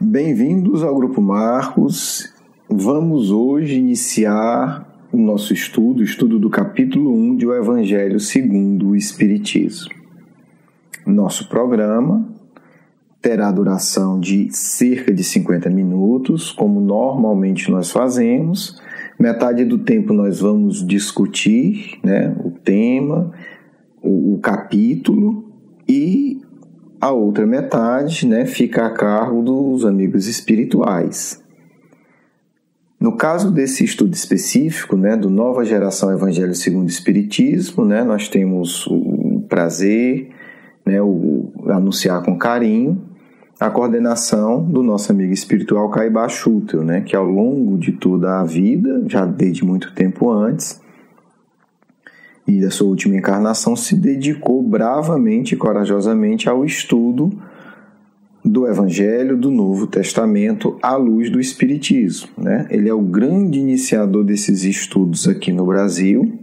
Bem-vindos ao Grupo Marcos. Vamos hoje iniciar o nosso estudo do capítulo 1 de O Evangelho segundo o Espiritismo. Nosso programa terá duração de cerca de 50 minutos, como normalmente nós fazemos. Metade do tempo nós vamos discutir, o tema, o capítulo, e a outra metade fica a cargo dos amigos espirituais. No caso desse estudo específico, do Nova Geração Evangelho segundo o Espiritismo, nós temos o prazer, o anunciar com carinho a coordenação do nosso amigo espiritual Caibá Schutel, que ao longo de toda a vida, já desde muito tempo antes, e da sua última encarnação, se dedicou bravamente e corajosamente ao estudo do Evangelho do Novo Testamento à luz do Espiritismo. Ele é o grande iniciador desses estudos aqui no Brasil.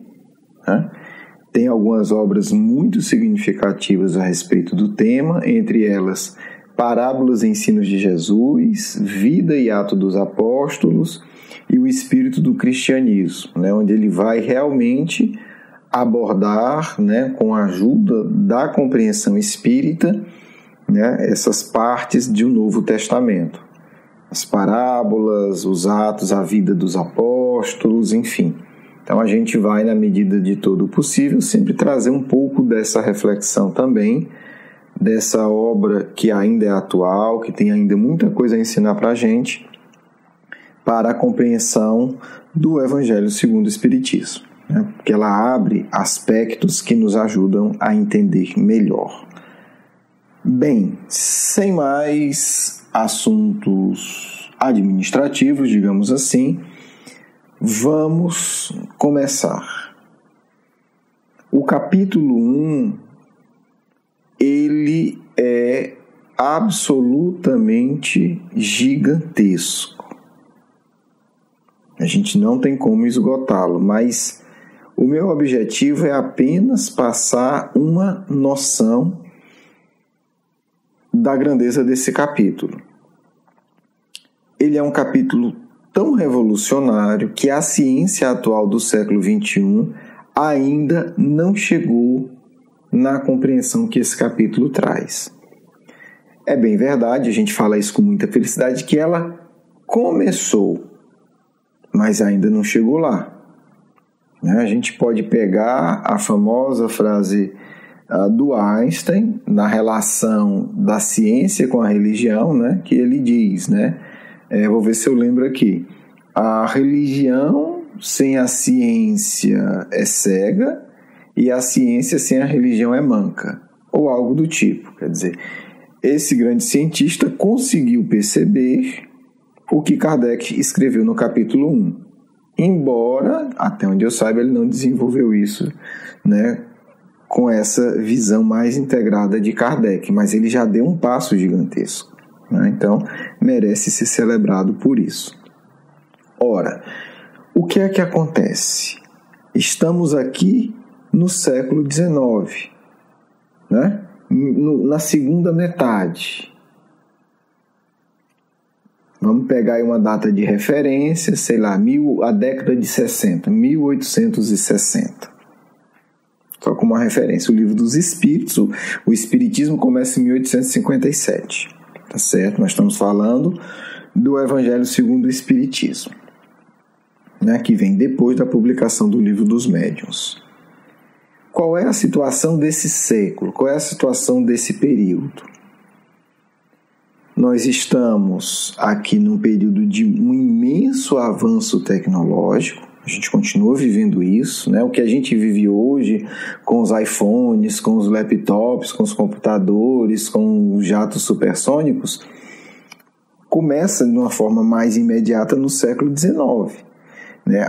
Tem algumas obras muito significativas a respeito do tema, entre elas Parábolas e Ensinos de Jesus, Vida e Ato dos Apóstolos e o Espírito do Cristianismo, onde ele vai realmente abordar, com a ajuda da compreensão espírita, essas partes de um Novo Testamento. As parábolas, os atos, a vida dos apóstolos, enfim. Então a gente vai, na medida de todo o possível, sempre trazer um pouco dessa reflexão também, dessa obra que ainda é atual, que tem ainda muita coisa a ensinar para a gente, para a compreensão do Evangelho segundo o Espiritismo. Porque ela abre aspectos que nos ajudam a entender melhor. Bem, sem mais assuntos administrativos, digamos assim, vamos começar. O capítulo 1, ele é absolutamente gigantesco. A gente não tem como esgotá-lo, mas o meu objetivo é apenas passar uma noção da grandeza desse capítulo. Ele é um capítulo tão revolucionário que a ciência atual do século XXI ainda não chegou na compreensão que esse capítulo traz. É bem verdade, a gente fala isso com muita felicidade, que ela começou, mas ainda não chegou lá. A gente pode pegar a famosa frase do Einstein, na relação da ciência com a religião, que ele diz, vou ver se eu lembro aqui, a religião sem a ciência é cega e a ciência sem a religião é manca, ou algo do tipo. Quer dizer, esse grande cientista conseguiu perceber o que Kardec escreveu no capítulo 1. Embora, até onde eu saiba, ele não desenvolveu isso, com essa visão mais integrada de Kardec, mas ele já deu um passo gigantesco. Então, merece ser celebrado por isso. Ora, o que é que acontece? Estamos aqui no século XIX, na segunda metade. Vamos pegar aí uma data de referência, sei lá, a década de 60, 1860. Só como uma referência, o Livro dos Espíritos, o Espiritismo começa em 1857, tá certo? Nós estamos falando do Evangelho segundo o Espiritismo, que vem depois da publicação do Livro dos Médiuns. Qual é a situação desse século? Qual é a situação desse período? Nós estamos aqui num período de um imenso avanço tecnológico, a gente continua vivendo isso, O que a gente vive hoje com os iPhones, com os laptops, com os computadores, com os jatos supersônicos, começa de uma forma mais imediata no século XIX.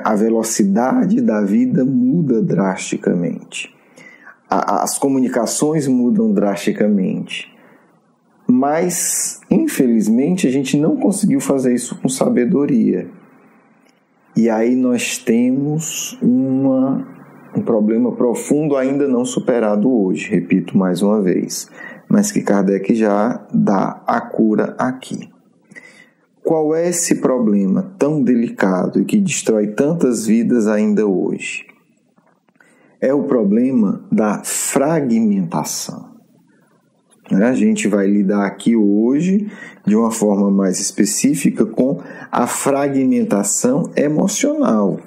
A velocidade da vida muda drasticamente. As comunicações mudam drasticamente. Mas, infelizmente, a gente não conseguiu fazer isso com sabedoria. E aí nós temos um problema profundo ainda não superado hoje, repito mais uma vez, mas que Kardec já dá a cura aqui. Qual é esse problema tão delicado e que destrói tantas vidas ainda hoje? É o problema da fragmentação. A gente vai lidar aqui hoje, de uma forma mais específica, com a fragmentação emocional.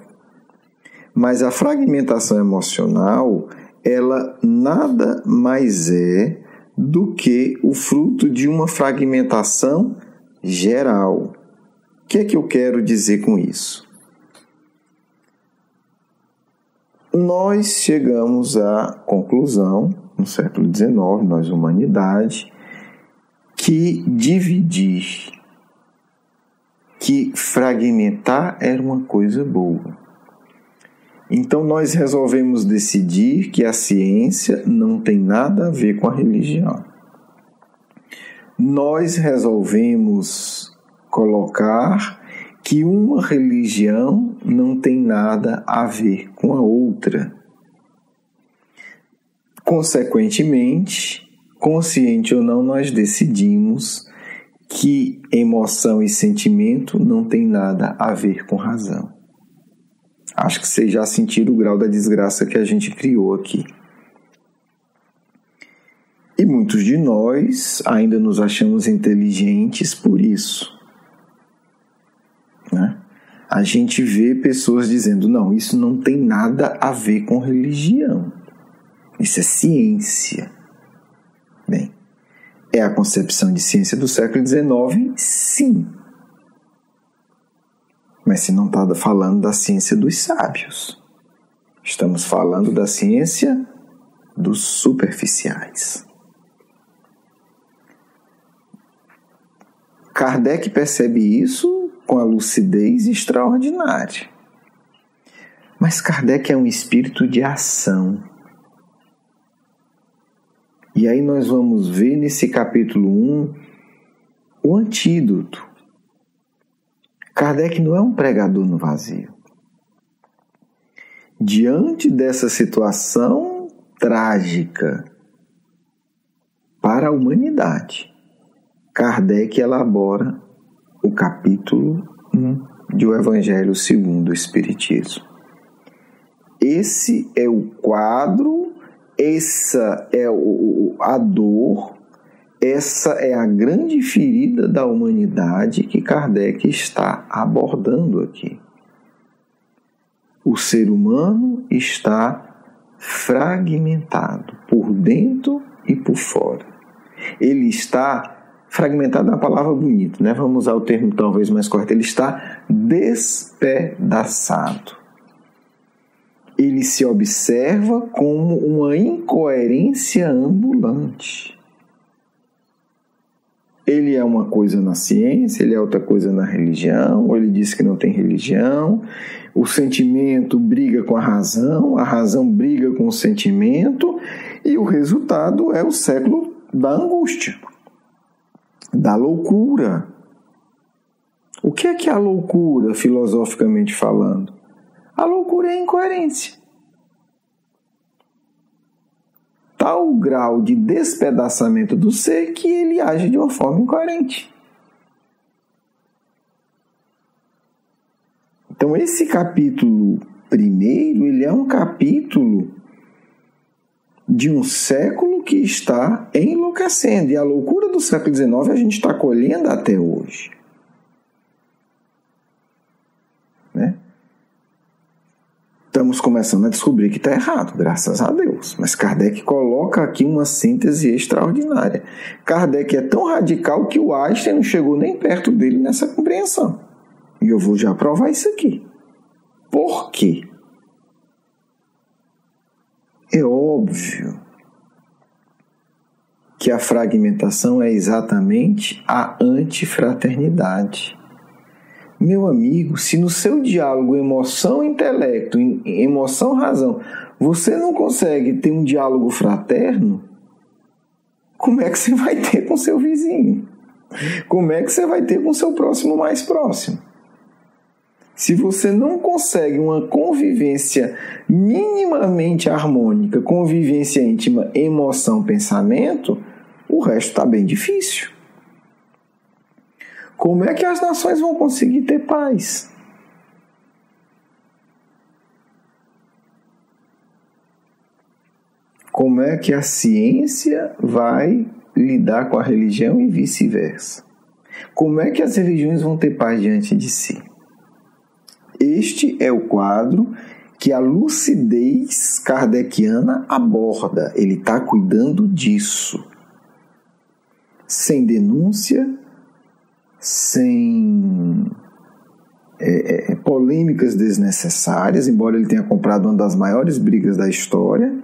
Mas a fragmentação emocional, ela nada mais é do que o fruto de uma fragmentação geral. O que é que eu quero dizer com isso? Nós chegamos à conclusão, no século XIX, nós, humanidade, que dividir, que fragmentar era uma coisa boa. Então nós resolvemos decidir que a ciência não tem nada a ver com a religião. Nós resolvemos colocar que uma religião não tem nada a ver com a outra. Consequentemente, consciente ou não, nós decidimos que emoção e sentimento não tem nada a ver com razão. Acho que vocês já sentiram o grau da desgraça que a gente criou aqui. E muitos de nós ainda nos achamos inteligentes por isso. Né? A gente vê pessoas dizendo, não, isso não tem nada a ver com religião. Isso é ciência. Bem, é a concepção de ciência do século XIX? Sim. Mas se não está falando da ciência dos sábios. Estamos falando da ciência dos superficiais. Kardec percebe isso com a lucidez extraordinária. Mas Kardec é um espírito de ação. E aí nós vamos ver nesse capítulo 1 o antídoto. Kardec não é um pregador no vazio. Diante dessa situação trágica para a humanidade, Kardec elabora o capítulo 1 de O Evangelho segundo o Espiritismo. Esse é o quadro, essa é a dor, essa é a grande ferida da humanidade que Kardec está abordando aqui. O ser humano está fragmentado por dentro e por fora. Ele está fragmentado, é uma palavra bonita, né? Vamos usar o termo talvez mais correto. Ele está despedaçado. Ele se observa como uma incoerência ambulante. Ele é uma coisa na ciência, ele é outra coisa na religião, ou ele diz que não tem religião. O sentimento briga com a razão briga com o sentimento, e o resultado é o século da angústia, da loucura. O que é a loucura, filosoficamente falando? A loucura é a incoerência. Tal grau de despedaçamento do ser que ele age de uma forma incoerente. Então esse capítulo primeiro, ele é um capítulo de um século que está enlouquecendo. E a loucura do século XIX a gente está colhendo até hoje. Né? Estamos começando a descobrir que está errado, graças a Deus. Mas Kardec coloca aqui uma síntese extraordinária. Kardec é tão radical que o Einstein não chegou nem perto dele nessa compreensão. E eu vou já provar isso aqui. Por quê? É óbvio que a fragmentação é exatamente a antifraternidade. Meu amigo, se no seu diálogo emoção-intelecto, emoção-razão, você não consegue ter um diálogo fraterno, como é que você vai ter com seu vizinho? Como é que você vai ter com seu próximo mais próximo? Se você não consegue uma convivência minimamente harmônica, convivência íntima, emoção, pensamento, o resto está bem difícil. como é que as nações vão conseguir ter paz? Como é que a ciência vai lidar com a religião e vice-versa? Como é que as religiões vão ter paz diante de si? Este é o quadro que a lucidez kardeciana aborda. Ele está cuidando disso. Sem denúncia, sem polêmicas desnecessárias, embora ele tenha comprado uma das maiores brigas da história,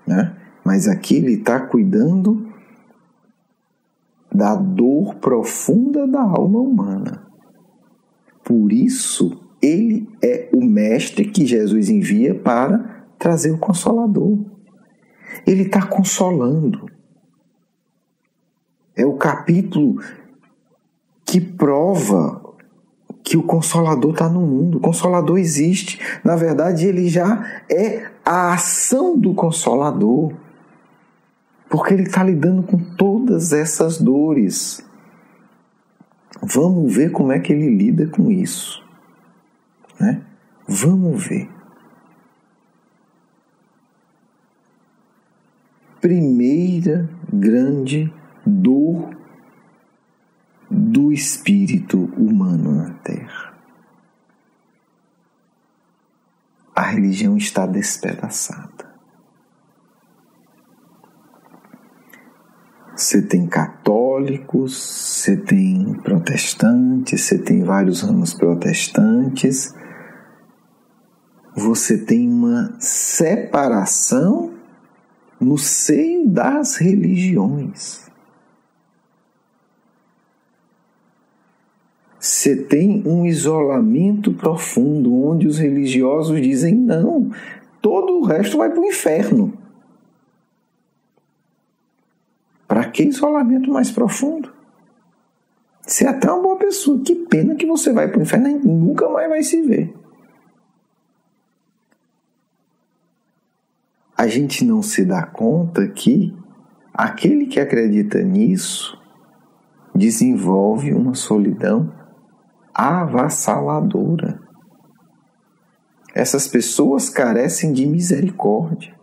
né? Mas aqui ele está cuidando da dor profunda da alma humana. Por isso, ele é o mestre que Jesus envia para trazer o Consolador. Ele está consolando. É o capítulo que prova que o Consolador está no mundo. O Consolador existe. Na verdade, ele já é a ação do Consolador. Porque ele está lidando com todas essas dores. Vamos ver como é que ele lida com isso, né? Vamos ver. Primeira grande dor do espírito humano na Terra. A religião está despedaçada. Você tem católicos, você tem protestantes, você tem vários ramos protestantes. Você tem uma separação no seio das religiões. Você tem um isolamento profundo, onde os religiosos dizem não, todo o resto vai para o inferno. Para que isolamento mais profundo? Você é até uma boa pessoa. Que pena que você vai para o inferno e nunca mais vai se ver. A gente não se dá conta que aquele que acredita nisso desenvolve uma solidão avassaladora. Essas pessoas carecem de misericórdia.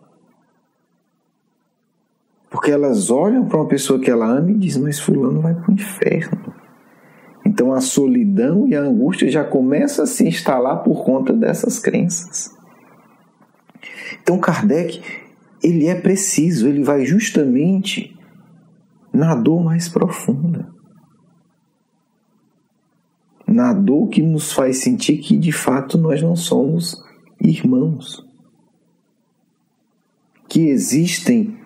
Porque elas olham para uma pessoa que ela ama e dizem, mas fulano vai para o inferno. Então a solidão e a angústia já começam a se instalar por conta dessas crenças. Então Kardec, ele é preciso, ele vai justamente na dor mais profunda. Na dor que nos faz sentir que de fato nós não somos irmãos. Que existem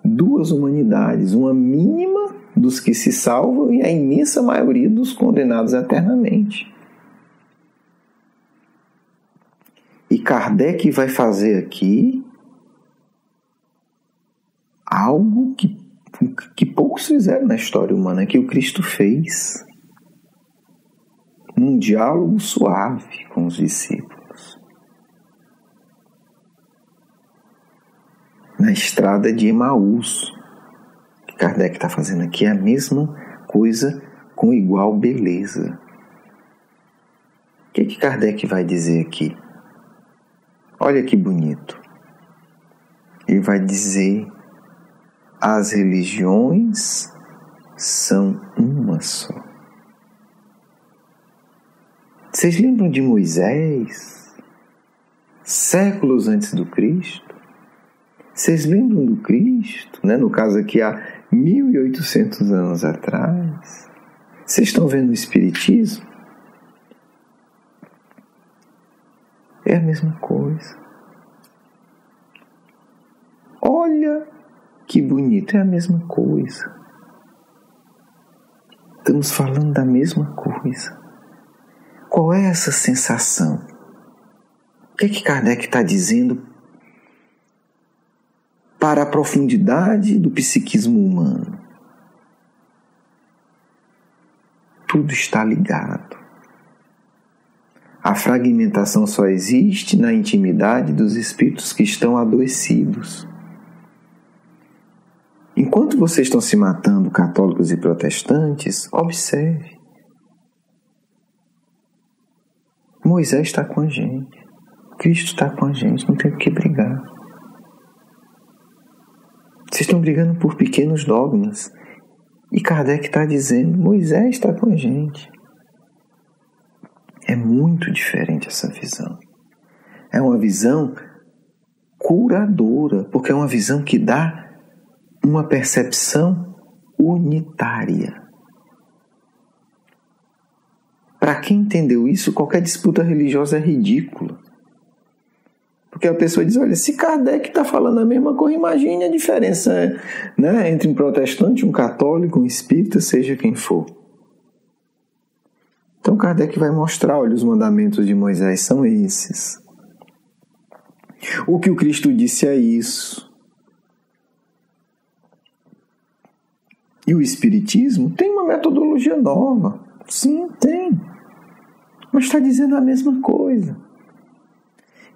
duas humanidades, uma mínima dos que se salvam e a imensa maioria dos condenados eternamente. E Kardec vai fazer aqui algo que poucos fizeram na história humana, que o Cristo fez. Um diálogo suave com os discípulos. Na estrada de Emaús. O que Kardec está fazendo aqui é a mesma coisa com igual beleza. O que Kardec vai dizer aqui? Olha que bonito. Ele vai dizer: as religiões são uma só. Vocês lembram de Moisés? Séculos antes do Cristo? Vocês lembram do Cristo? Né? No caso aqui, há 1800 anos atrás. Vocês estão vendo o Espiritismo? É a mesma coisa. Olha que bonito, é a mesma coisa. Estamos falando da mesma coisa. Qual é essa sensação? O que Kardec está dizendo para a profundidade do psiquismo humano? Tudo está ligado. A fragmentação só existe na intimidade dos espíritos que estão adoecidos. enquanto vocês estão se matando, católicos e protestantes, observe. Moisés está com a gente. Cristo está com a gente. Não tem por que brigar. Vocês estão brigando por pequenos dogmas. E Kardec está dizendo, Moisés está com a gente. É muito diferente essa visão. É uma visão curadora, porque é uma visão que dá uma percepção unitária. Para quem entendeu isso, qualquer disputa religiosa é ridícula. Porque a pessoa diz, olha, se Kardec está falando a mesma coisa, imagine a diferença, né, entre um protestante, um católico, um espírita, seja quem for. Então Kardec vai mostrar, olha, os mandamentos de Moisés são esses. O que o Cristo disse é isso. E o Espiritismo tem uma metodologia nova. Sim, tem. Mas está dizendo a mesma coisa.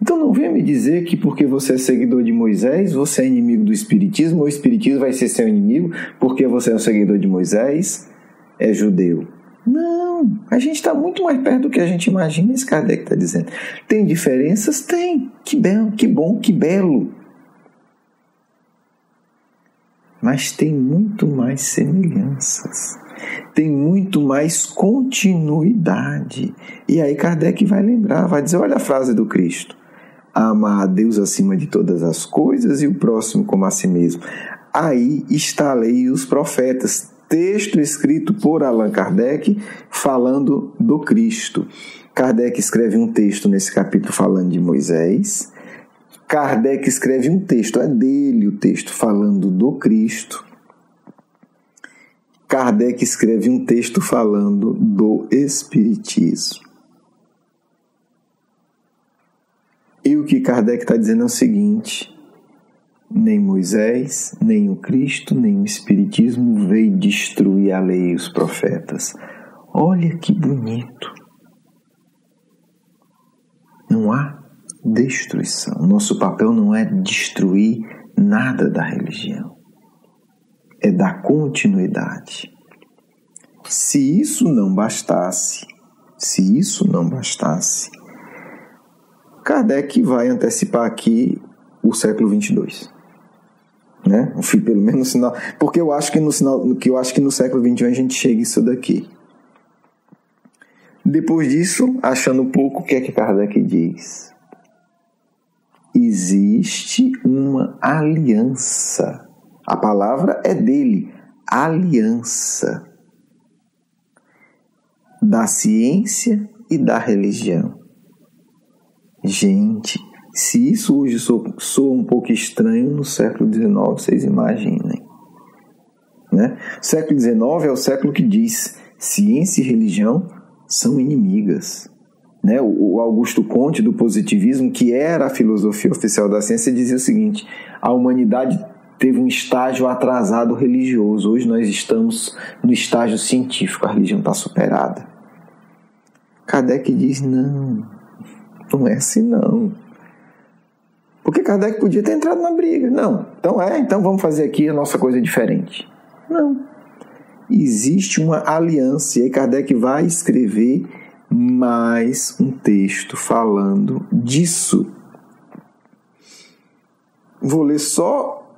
Então não venha me dizer que porque você é seguidor de Moisés, você é inimigo do Espiritismo, ou o Espiritismo vai ser seu inimigo porque você é um seguidor de Moisés, é judeu. Não, a gente está muito mais perto do que a gente imagina, esse Kardec está dizendo. Tem diferenças? Tem. Que belo, que bom, que belo. Mas tem muito mais semelhanças. Tem muito mais continuidade. E aí Kardec vai lembrar, vai dizer, olha a frase do Cristo. Amar a Deus acima de todas as coisas e o próximo como a si mesmo. Aí está a lei e os profetas. Texto escrito por Allan Kardec falando do Cristo. Kardec escreve um texto nesse capítulo falando de Moisés. Kardec escreve um texto, é dele o texto falando do Cristo. Kardec escreve um texto falando do Espiritismo. E o que Kardec está dizendo é o seguinte: nem Moisés, nem o Cristo, nem o Espiritismo veio destruir a lei e os profetas. Olha que bonito. Não há destruição. Nosso papel não é destruir nada da religião. É dar continuidade. Se isso não bastasse, Kardec vai antecipar aqui o século 22. Né? Pelo menos no sinal, porque eu acho que no século 21 a gente chega isso daqui. Depois disso, achando pouco, o que é que Kardec diz? Existe uma aliança. A palavra é dele, aliança da ciência e da religião. Gente, se isso hoje soa um pouco estranho, no século XIX, vocês imaginem. Né? O século XIX é o século que diz ciência e religião são inimigas. Né? O Augusto Comte, do positivismo, que era a filosofia oficial da ciência, dizia o seguinte: a humanidade teve um estágio atrasado religioso. Hoje nós estamos no estágio científico, a religião está superada. Kardec diz, não é assim não. Porque Kardec podia ter entrado na briga. Não, então vamos fazer aqui a nossa coisa diferente. Não. Existe uma aliança. E aí Kardec vai escrever mais um texto falando disso. Vou ler só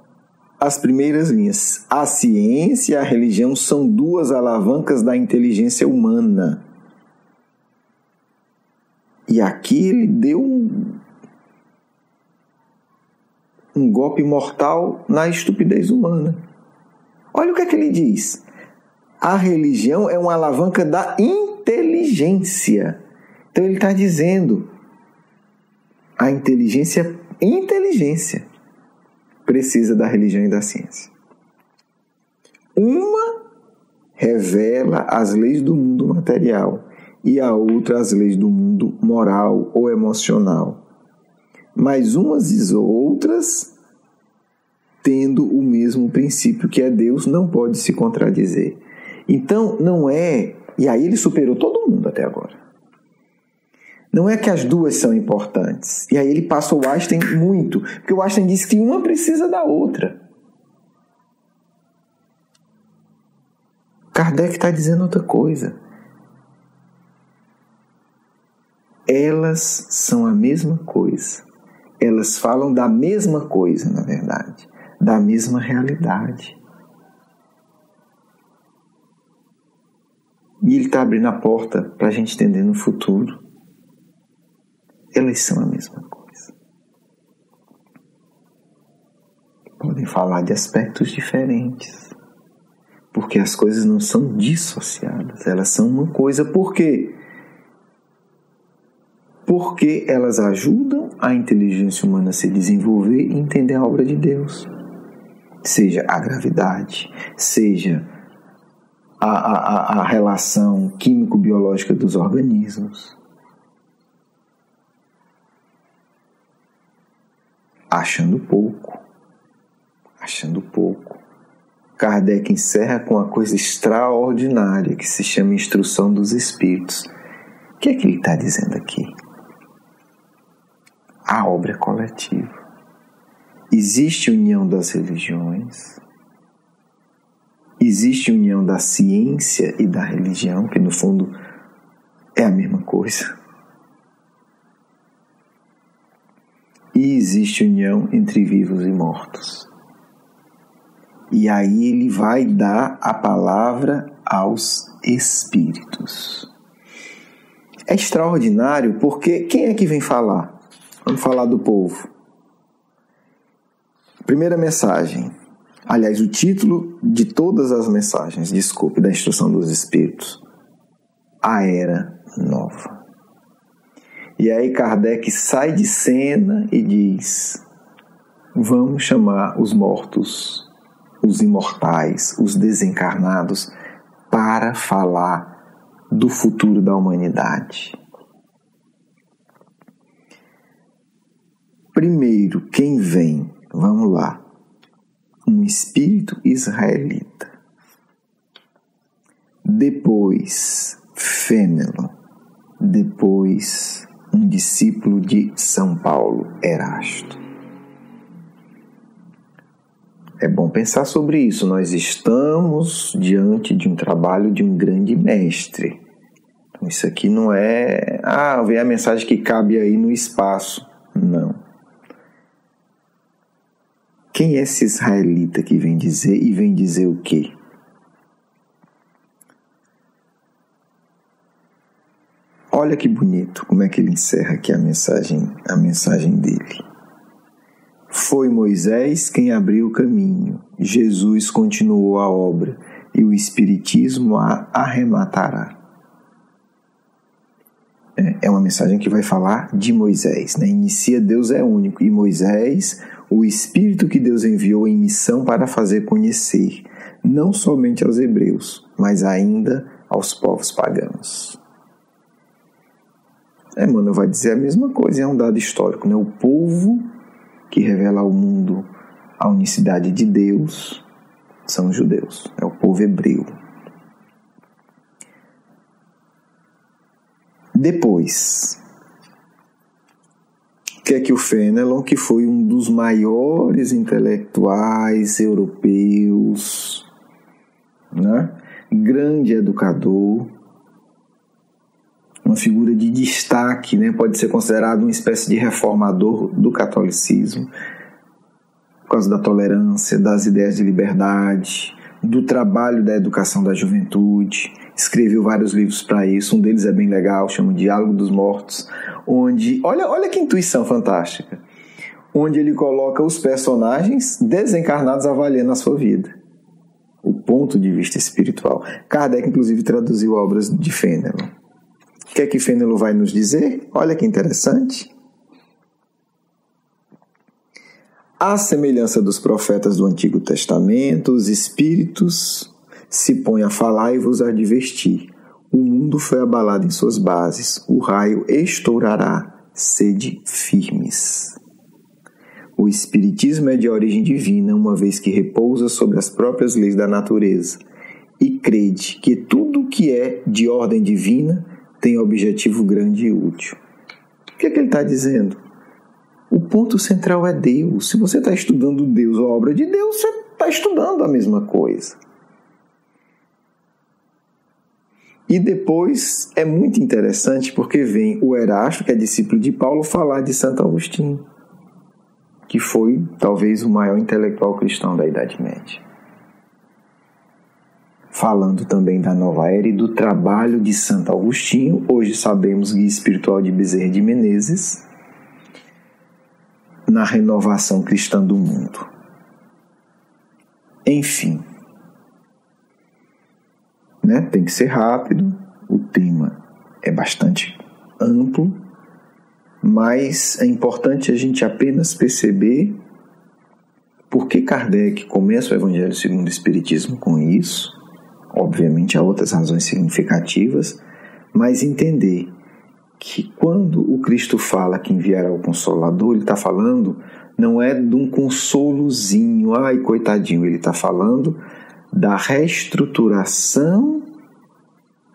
as primeiras linhas. A ciência e a religião são duas alavancas da inteligência humana. E aqui ele deu um golpe mortal na estupidez humana. Olha o que é que ele diz. A religião é uma alavanca da inteligência. Então ele está dizendo, a inteligência precisa da religião e da ciência. Uma revela as leis do mundo material e a outra as leis do mundo moral ou emocional. Mas umas e outras, tendo o mesmo princípio que é Deus, não pode se contradizer. Então, não é... E aí ele superou todo mundo até agora. Não é que as duas são importantes. E aí ele passa o Einstein muito. Porque o Einstein disse que uma precisa da outra. Kardec está dizendo outra coisa. Elas são a mesma coisa. Elas falam da mesma coisa, na verdade. Da mesma realidade. E ele está abrindo a porta para a gente entender no futuro. Elas são a mesma coisa. Podem falar de aspectos diferentes. Porque as coisas não são dissociadas. Elas são uma coisa. Por quê? Porque elas ajudam a inteligência humana a se desenvolver e entender a obra de Deus. Seja a gravidade, seja a relação químico-biológica dos organismos. Achando pouco. Kardec encerra com uma coisa extraordinária que se chama Instrução dos Espíritos. O que é que ele está dizendo aqui? A obra é coletiva. Existe união das religiões, existe união da ciência e da religião, que no fundo é a mesma coisa. E existe união entre vivos e mortos. E aí ele vai dar a palavra aos espíritos. É extraordinário porque quem é que vem falar? Vamos falar do povo. Primeira mensagem. Aliás, o título de todas as mensagens, da Instrução dos Espíritos. A Era Nova. E aí Kardec sai de cena e diz: vamos chamar os mortos, os imortais, os desencarnados, para falar do futuro da humanidade. Primeiro, quem vem? Vamos lá. Um espírito israelita. Depois, Fênelon. Depois, um discípulo de São Paulo, Erasto. É bom pensar sobre isso. Nós estamos diante de um trabalho de um grande mestre. Então, isso aqui não é... vem a mensagem que cabe aí no espaço. Não. Quem é esse israelita que vem dizer e vem dizer o quê? Olha que bonito como é que ele encerra aqui a mensagem dele. Foi Moisés quem abriu o caminho, Jesus continuou a obra e o Espiritismo a arrematará. É uma mensagem que vai falar de Moisés, né? Inicia Deus é único e Moisés, o Espírito que Deus enviou em missão para fazer conhecer, não somente aos hebreus, mas ainda aos povos pagãos. Emmanuel vai dizer a mesma coisa, é um dado histórico, né? O povo que revela ao mundo a unicidade de Deus são os judeus, é o povo hebreu. Depois, o que é que o Fênelon, que foi um dos maiores intelectuais europeus, né? Grande educador, uma figura de destaque, né? Pode ser considerado uma espécie de reformador do catolicismo, por causa da tolerância, das ideias de liberdade, do trabalho da educação da juventude. Escreveu vários livros para isso, um deles é bem legal, chama Diálogo dos Mortos, onde, olha que intuição fantástica, onde ele coloca os personagens desencarnados avaliando a sua vida, o ponto de vista espiritual. Kardec, inclusive, traduziu obras de Fênelon. O que é que Fênelon vai nos dizer? Olha que interessante. À semelhança dos profetas do Antigo Testamento, os espíritos se põem a falar e vos advertir. O mundo foi abalado em suas bases, o raio estourará, sede firmes. O espiritismo é de origem divina, uma vez que repousa sobre as próprias leis da natureza, e crede que tudo que é de ordem divina tem objetivo grande e útil. O que é que ele está dizendo? O ponto central é Deus. Se você está estudando Deus, a obra de Deus, você está estudando a mesma coisa. E depois é muito interessante porque vem o Erasto, que é discípulo de Paulo, falar de Santo Agostinho, que foi talvez o maior intelectual cristão da Idade Média. Falando também da Nova Era e do trabalho de Santo Agostinho, hoje sabemos guia espiritual de Bezerra de Menezes, na renovação cristã do mundo. Enfim, tem que ser rápido, o tema é bastante amplo, mas é importante a gente apenas perceber por que Kardec começa o Evangelho segundo o Espiritismo com isso. Obviamente há outras razões significativas, mas entender que quando o Cristo fala que enviará o Consolador, ele está falando não é de um consolozinho, ai coitadinho, ele está falando da reestruturação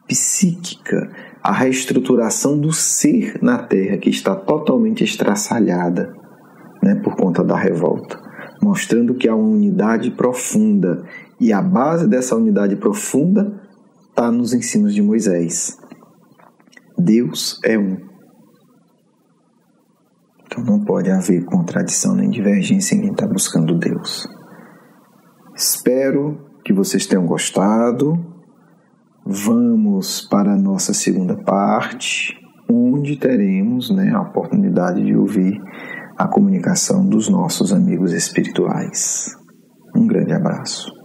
psíquica, a reestruturação do ser na Terra, que está totalmente estraçalhada, por conta da revolta, mostrando que há uma unidade profunda, e a base dessa unidade profunda está nos ensinos de Moisés. Deus é um. Então não pode haver contradição nem divergência em quem está buscando Deus. Espero que vocês tenham gostado. Vamos para a nossa segunda parte, onde teremos a oportunidade de ouvir a comunicação dos nossos amigos espirituais. Um grande abraço.